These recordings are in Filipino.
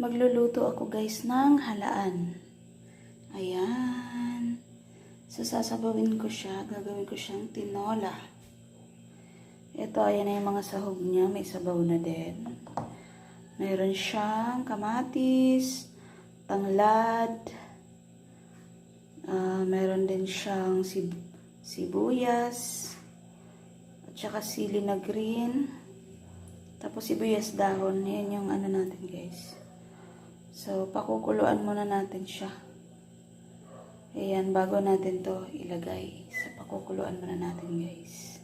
Magluluto ako guys ng halaan. Ayan. So, sasabawin ko siya. Gagawin ko siyang tinola. Ito, ayan na yung mga sahog niya. May sabaw na din. Mayroon siyang kamatis, tanglad. Mayroon din siyang sibuyas. At saka sili na green. Tapos sibuyas dahon. Yan yung ano natin guys. So, pakukuluan muna natin siya. Ayan, bago natin to ilagay. So, pakukuluan muna natin guys.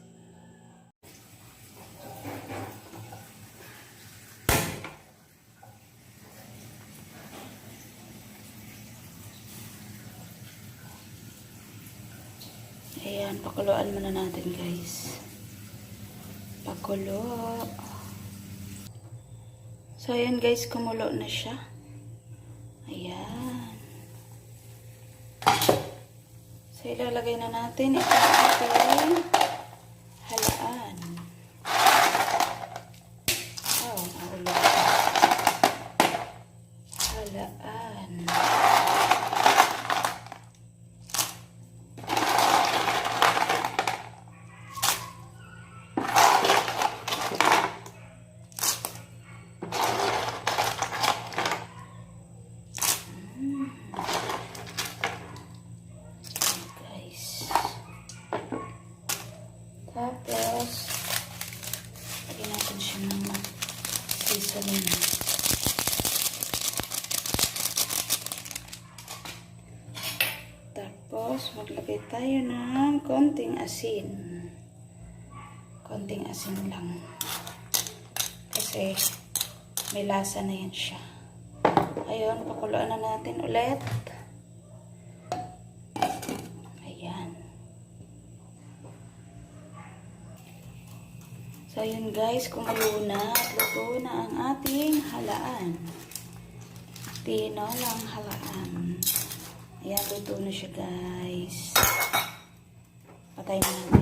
Ayan, pakuluan muna natin guys. Pakulo. So, ayan guys, kumulo na siya. Ayan. So, ilalagay na natin itong ating halaan. Oh, naulo. Halaan. Tapos, lagyan natin siya ng seasoning. Tapos, maglagay tayo ng konting asin. Konting asin lang. Kasi, may lasa na yan siya. Ayun, pakuluan na natin ulit. So, yun guys, kumulo na at luto na ang ating halaan. Tinolang halaan. Ayan, luto na siya guys. Patay na natin.